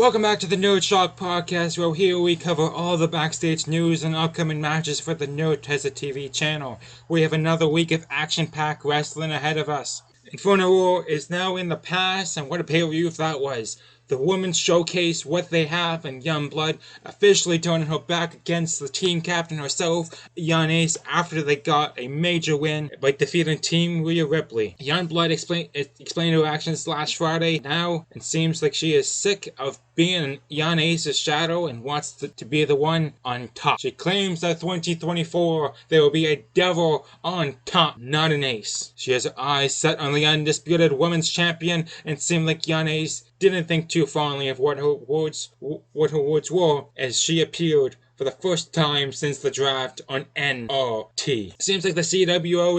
Welcome back to the Nerd Shock Podcast, where here we cover all the backstage news and upcoming matches for the Nerd Tesla TV channel. We have another week of action-packed wrestling ahead of us. Inferno War is now in the past, and what a pay-per-view that was. The women showcase what they have, and Youngblood officially turning her back against the team captain herself, Ace, after they got a major win by defeating Team Rhea Ripley. Youngblood explained her actions last Friday now, and seems like she is sick of being in Ace's shadow and wants to be the one on top. She claims that 2024 there will be a devil on top, not an ace. She has her eyes set on the undisputed women's champion, and seemed like Ace didn't think too fondly of what her words were as she appeared for the first time since the draft on NRT. Seems like the CWO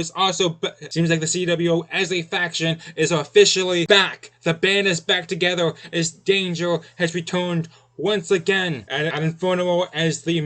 as a faction is officially back. The band is back together as Danger has returned once again at Inferno War as the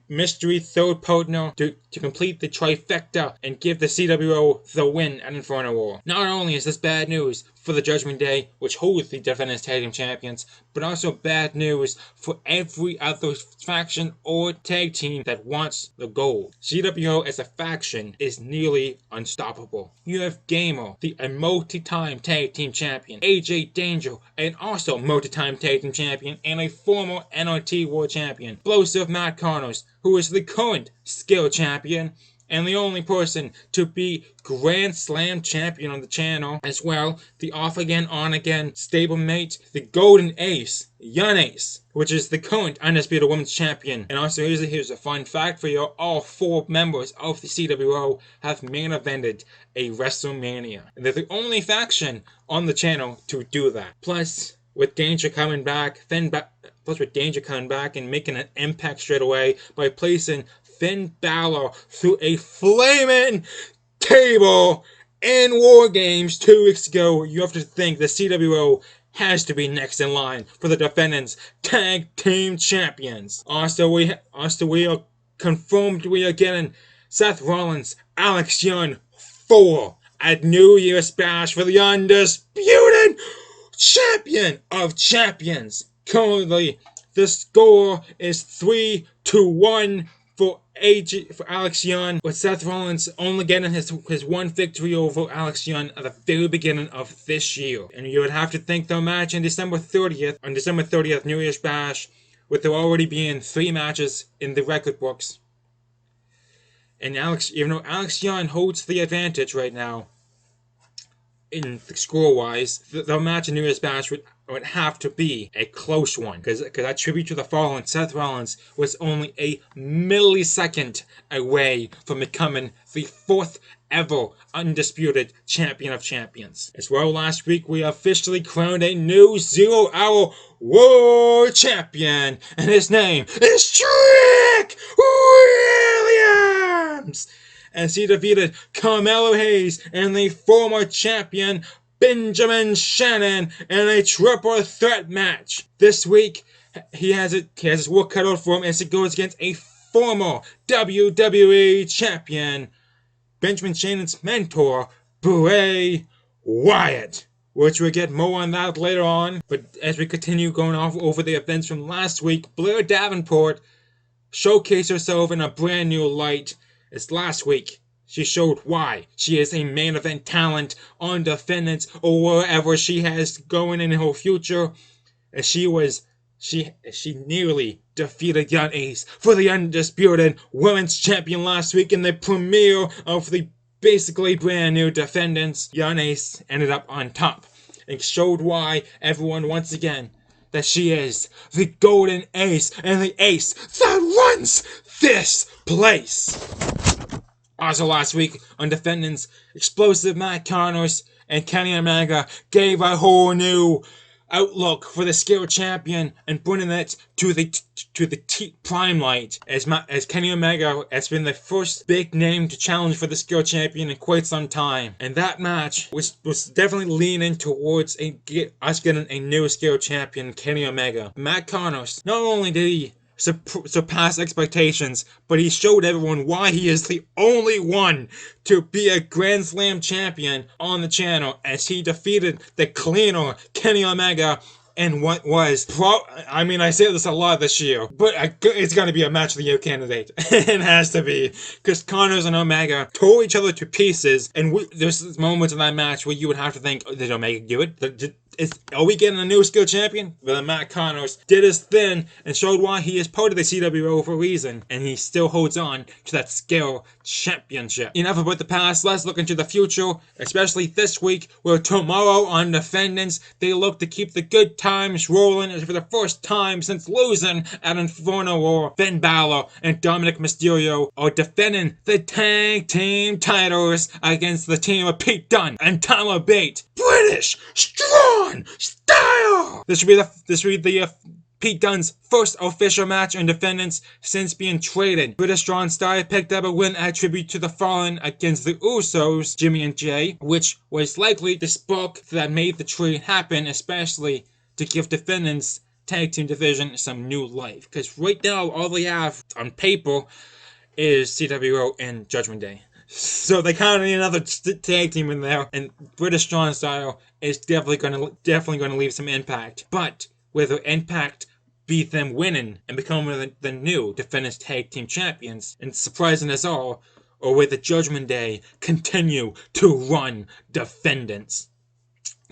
mystery third partner to complete the trifecta and give the CWO the win at Inferno War. Not only is this bad news for the Judgment Day, which holds the defending tag team champions, but also bad news for every other faction or tag team that wants the gold. CWO as a faction is nearly unstoppable. You have Gamer, a multi-time tag team champion, AJ Danger, and also multi-time tag team champion, and a former NRT World Champion, Explosive Matt Connors, who is the current Skill Champion, and the only person to be Grand Slam Champion on the channel, as well, the off-again, on-again stablemate, the Golden Ace, Ace, which is the current Undisputed Women's Champion. And also, here's a fun fact for you, all 4 members of the CWO have main evented a WrestleMania. And they're the only faction on the channel to do that. Plus, with Danger coming back, and making an impact straight away by placing Finn Balor through a flaming table in War Games 2 weeks ago, you have to think the CWO has to be next in line for the defendants tag team champions. Also, we are confirmed we are getting Seth Rollins, Alex Young, 4 at New Year's Bash for the undisputed champion of champions. Currently, the score is 3-1 for Alex Young, with Seth Rollins only getting his one victory over Alex Young at the very beginning of this year. And you would have to think the match on December 30th, New Year's Bash, with there already being 3 matches in the record books. And even though Alex Young holds the advantage right now, in the score-wise, the match in New Year's Bash would have to be a close one, because that tribute to the fallen Seth Rollins was only a millisecond away from becoming the 4th ever undisputed champion of champions. As well, last week we officially crowned a new 0 Hour World Champion, and his name is Trick Williams, as he defeated Carmelo Hayes and the former champion Benjamin Shannon in a triple threat match. This week, he has his work cut out for him as he goes against a former WWE champion, Benjamin Shannon's mentor, Bray Wyatt, which we'll get more on that later on. But as we continue going over the events from last week, Blair Davenport showcased herself in a brand new light. As last week, she showed why she is a main event talent on Defendants or wherever she has going in her future. As she nearly defeated Ace for the undisputed women's champion last week in the premiere of the basically brand new Defendants. Ace ended up on top and showed why everyone once again that she is the Golden Ace and the ace that runs this place. Also last week on Defendants, Explosive Matt Connors and Kenny Omega gave a whole new outlook for the Skill Champion and bringing it to the prime light, as Kenny Omega has been the first big name to challenge for the Skill Champion in quite some time. And that match was definitely leaning towards us getting a new Skill Champion, Kenny Omega. Matt Connors, not only did he surpass expectations, but he showed everyone why he is the only one to be a Grand Slam champion on the channel, as he defeated the cleaner Kenny Omega in what was I say this a lot this year, but it's going to be a match of the year candidate. It has to be, because Connors and Omega tore each other to pieces, and there's moments in that match where you would have to think, did Omega do it? Are we getting a new skill champion? Well, Matt Connors did his thing and showed why he is part of the CWO for a reason, and he still holds on to that skill championship. Enough about the past, let's look into the future, especially this week, where tomorrow on Defendants, they look to keep the good times rolling for the first time since losing at Inferno War. Finn Balor and Dominic Mysterio are defending the tag team titles against the team of Pete Dunne and Tyler Bate. British Strong Style! This will be the Pete Dunne's first official match in Defendants since being traded. British Strong Style picked up a win at Tribute to the Fallen against the Usos, Jimmy and Jay, which was likely the spark that made the trade happen, especially to give Defendants tag team division some new life. Because right now, all they have on paper is CWO and Judgment Day. So they kind of need another tag team in there, and British Strong Style is definitely going to leave some impact. But whether impact be them winning and becoming the new Defendants Tag Team Champions, and surprising us all, or will the Judgment Day continue to run Defendants?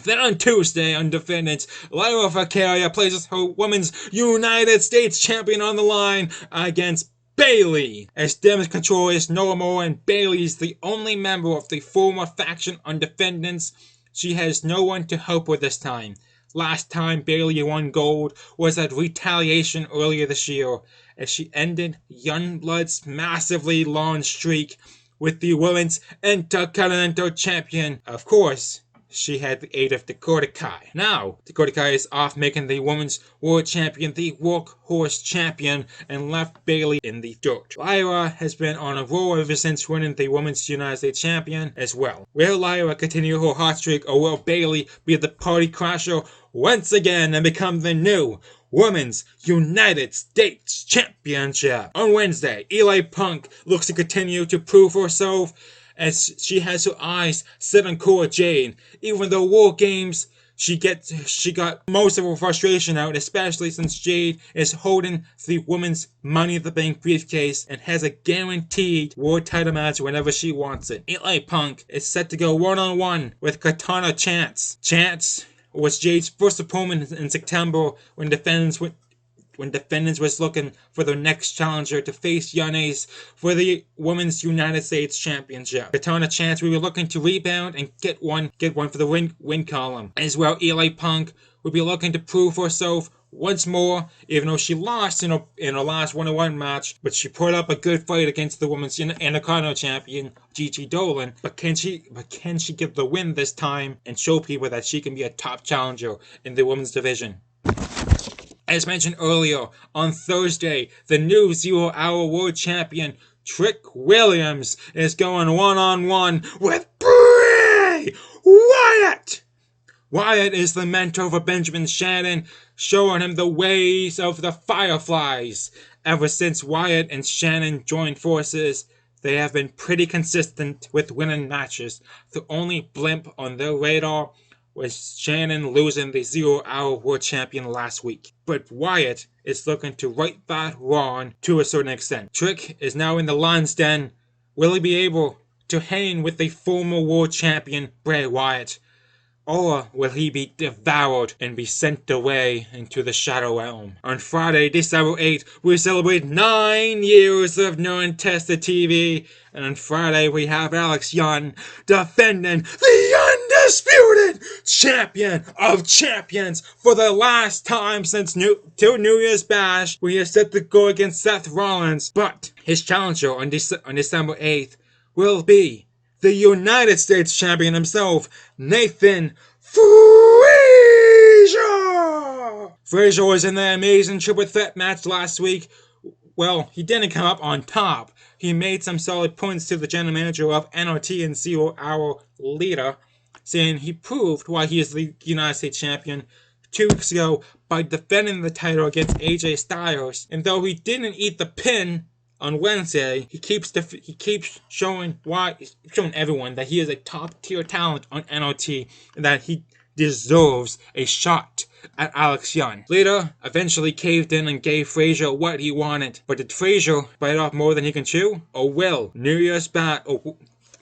Then on Tuesday on Defendants, Lyra Valkyria places her Women's United States Champion on the line against Bayley. As Damage Control is no more and Bayley is the only member of the former faction on Defendants, she has no one to help her this time. Last time Bayley won gold was at Retaliation earlier this year, as she ended Youngblood's massively long streak with the Women's Intercontinental Champion. Of course, she had the aid of Dakota Kai. Now, Dakota Kai is off making the Women's World Champion the Workhorse Champion and left Bayley in the dirt. Lyra has been on a roll ever since winning the Women's United States Champion as well. Will Lyra continue her hot streak, or will Bayley be the party crasher once again and become the new Women's United States Championship? On Wednesday, Eli Punk looks to continue to prove herself as she has her eyes set on Cora Jade. Even though War Games, she got most of her frustration out, especially since Jade is holding the women's Money in the Bank briefcase and has a guaranteed world title match whenever she wants it. Eli Punk is set to go one-on-one with Katana Chance. Chance was Jade's first opponent in September when Defendants was looking for their next challenger to face Yanez for the Women's United States Championship. Katana Chance will be looking to rebound and get one for the win column. As well, Eli Punk will be looking to prove herself once more, even though she lost in her last one-on-one match, but she put up a good fight against the Women's Intercontinental Champion, Gigi Dolan. But can she get the win this time and show people that she can be a top challenger in the women's division? As mentioned earlier, on Thursday, the new 0 Hour World Champion, Trick Williams, is going one-on-one with Bray Wyatt! Wyatt is the mentor for Benjamin Shannon, showing him the ways of the Fireflies. Ever since Wyatt and Shannon joined forces, they have been pretty consistent with winning matches. The only blimp on their radar was Shannon losing the 0 Hour World Champion last week. But Wyatt is looking to right that wrong to a certain extent. Trick is now in the Lion's Den. Will he be able to hang with the former World Champion Bray Wyatt? Or will he be devoured and be sent away into the Shadow Realm? On Friday, December 8th, we celebrate 9 years of non-tested TV. And on Friday, we have Alex Young defending the undisputed champion of champions for the last time since New Year's Bash. We are set to go against Seth Rollins. But his challenger on December 8th will be the United States Champion himself, Nathan Frazier! Frazier was in the amazing triple threat match last week. Well, he didn't come up on top. He made some solid points to the general manager of NRT and 0 Hour Leader, saying he proved why he is the United States Champion 2 weeks ago by defending the title against AJ Styles. And though he didn't eat the pin on Wednesday, he keeps showing everyone that he is a top tier talent on NRT, and that he deserves a shot at Alex Young. Lita eventually caved in and gave Frazier what he wanted, but did Frazier bite off more than he can chew? Or will New Year's Bat, or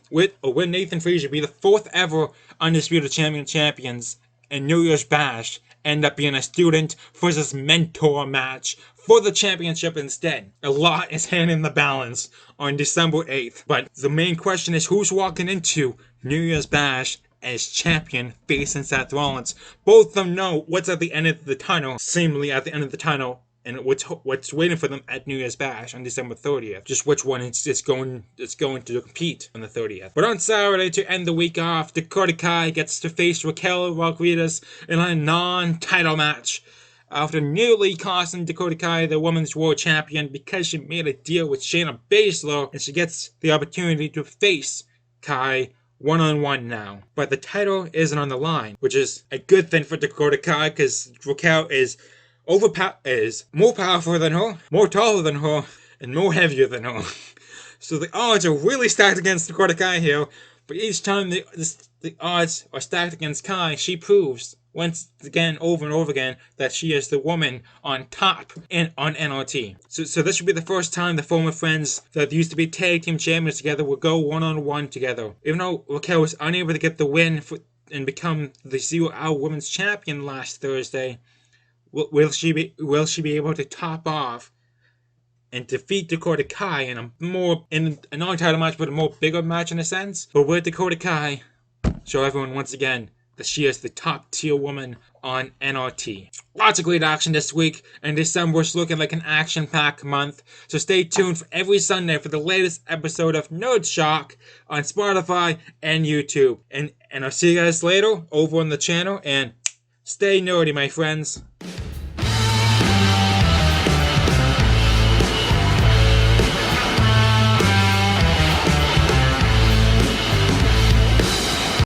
will Nathan Frazier be the fourth ever Undisputed champions in New Year's Bash end up being a student versus mentor match for the championship instead? A lot is hanging in the balance on December 8th, but the main question is who's walking into New Year's Bash as champion facing Seth Rollins. Both of them know what's at the end of the tunnel, seemingly at the end of the tunnel, and what's waiting for them at New Year's Bash on December 30th. Just which one it's going to compete on the 30th. But on Saturday, to end the week off, Dakota Kai gets to face Raquel Rodriguez in a non-title match after nearly costing Dakota Kai the Women's World Champion because she made a deal with Shayna Baszler, and she gets the opportunity to face Kai one-on-one now. But the title isn't on the line, which is a good thing for Dakota Kai because Raquel is more powerful than her, more taller than her, and more heavier than her. So the odds are really stacked against Dakota Kai here, but each time the odds are stacked against Kai, she proves once again, over and over again, that she is the woman on top on NRT. So this should be the first time the former friends that used to be tag team champions together will go one-on-one together. Even though Raquel was unable to get the win and become the 0 Hour Women's Champion last Thursday, will she be able to top off and defeat Dakota Kai in a non-title match, but a more bigger match in a sense? Or will Dakota Kai show everyone once again that she is the top tier woman on NRT? Lots of great action this week, and December is looking like an action-packed month. So stay tuned for every Sunday for the latest episode of Nerd Shock on Spotify and YouTube. And I'll see you guys later over on the channel, and stay nerdy, my friends.